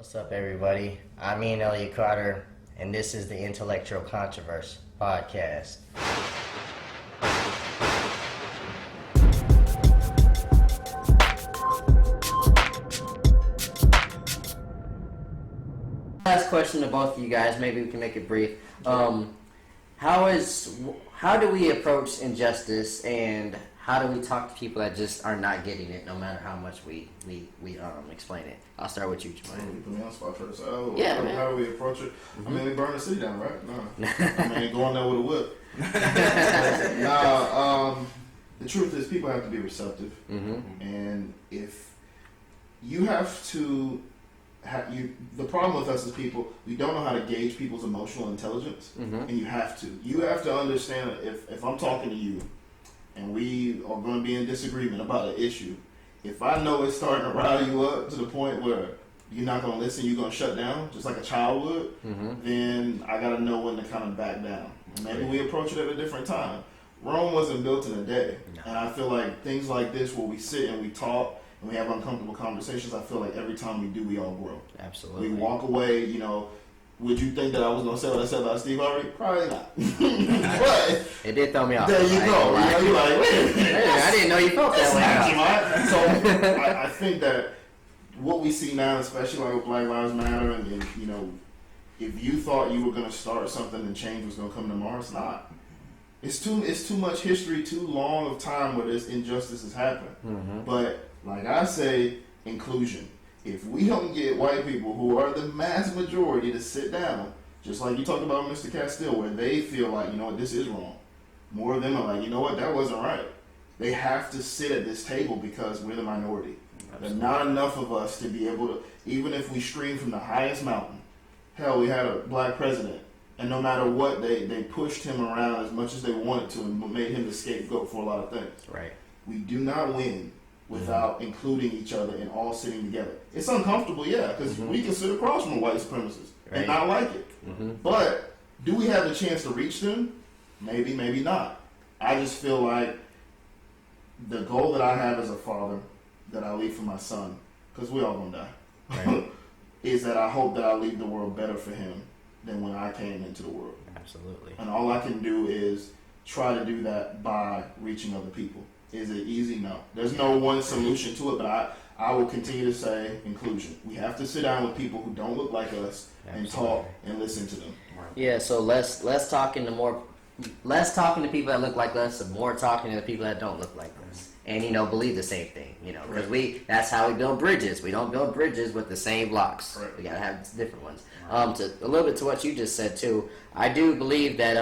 What's up, everybody? I'm Ian Elliott-Carter, and this is the Intellectual Controversy Podcast. Last question to both of you guys. Maybe we can make it brief. How do we approach injustice, and how do we talk to people that just are not getting it, no matter how much we explain it? I'll start with you, Jermaine. You put me on spot first. How do we approach it? Mm-hmm. I mean, we burn the city down, right? No. I mean, going there with a whip. The truth is, people have to be receptive. Mm-hmm. And if you have to, the problem with us as people, we don't know how to gauge people's emotional intelligence. Mm-hmm. And you have to. You have to understand that if I'm talking to you, and we are going to be in disagreement about an issue, if I know it's starting to rile you up to the point where you're not going to listen, you're going to shut down, just like a child would, Mm-hmm. then I got to know when to kind of back down. And maybe we approach it at a different time. Rome wasn't built in a day. No. And I feel like things like this, where we sit and we talk and we have uncomfortable conversations, I feel like every time we do, we all grow. Absolutely. We walk away, would you think that I was going to say what I said about Steve Harvey? Probably not. But It did throw me off. there you go. You're like, wait a minute. I didn't know you felt that way. So I think that what we see now, especially like with Black Lives Matter, and if you thought you were going to start something and change was going to come tomorrow, it's not. It's too much history, too long of time where this injustice has happened. Mm-hmm. But like I say, inclusion. If we don't get white people, who are the mass majority, to sit down, just like you talked about Mr. Castile, where they feel like, this is wrong. More of them are like, that wasn't right. They have to sit at this table because we're the minority. There's not enough of us to be able to, even if we stream from the highest mountain. Hell, we had a black president, and no matter what, they pushed him around as much as they wanted to and made him the scapegoat for a lot of things. Right. We do not win without including each other and all sitting together. It's uncomfortable, yeah, because we can sit across from a white supremacist and not like it. Mm-hmm. But do we have the chance to reach them? Maybe, maybe not. I just feel like the goal that I have as a father, that I leave for my son, because we all gonna die, Right. is that I hope that I leave the world better for him than when I came into the world. Absolutely. And all I can do is try to do that by reaching other people. Is it easy? No. There's no one solution to it, but I will continue to say inclusion. We have to sit down with people who don't look like us and talk and listen to them. Yeah, so less talking to people that look like us, and more talking to the people that don't look like us, and believe the same thing. Because that's how we build bridges. We don't build bridges with the same blocks. Right. We gotta have different ones. A little bit to what you just said too. I do believe that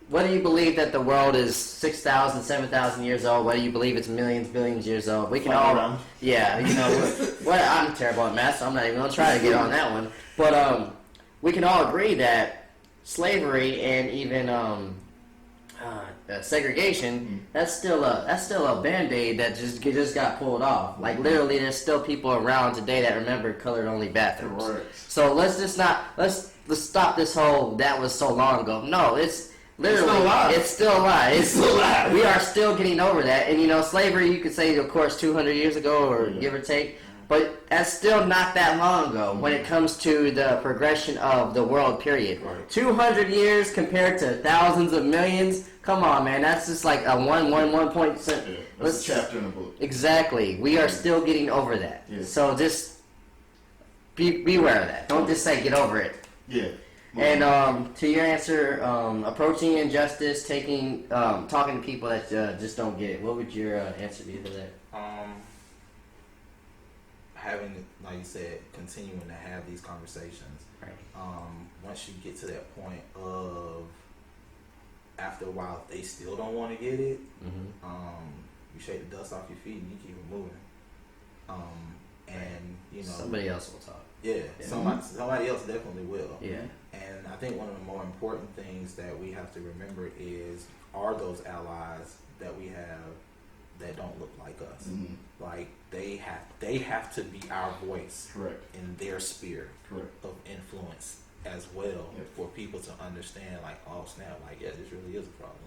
whether you believe that the world is 6,000, 7,000 years old, whether you believe it's millions, billions years old, we can all, I'm terrible at math, so I'm not even going to try to get on that one. But we can all agree that slavery and even segregation, that's still a Band-Aid that just got pulled off. Like literally, there's still people around today that remember colored-only bathrooms. Correct. So let's stop this whole that was so long ago. No, it's literally, it's still alive. We are still getting over that. And, slavery, you could say, of course, 200 years ago or give or take. But that's still not that long ago when it comes to the progression of the world, period. Right. 200 years compared to thousands of millions. Come on, man. That's just like a one point. That's a chapter in the book. Exactly. We are still getting over that. Yeah. So just beware of that. Don't just say get over it. Yeah. And to your answer, approaching injustice, talking to people that just don't get it. What would your answer be to that? Having, like you said, continuing to have these conversations. Right. Once you get to that point of, after a while, if they still don't want to get it, you shake the dust off your feet and you keep it moving. And somebody else will talk. Yeah. Somebody else definitely will. Yeah. And I think one of the more important things that we have to remember are those allies that we have that don't look like us. Mm-hmm. Like they have to be our voice. Correct. In their sphere. Correct. Of influence as well, for people to understand, like, oh snap, like, yeah, this really is a problem.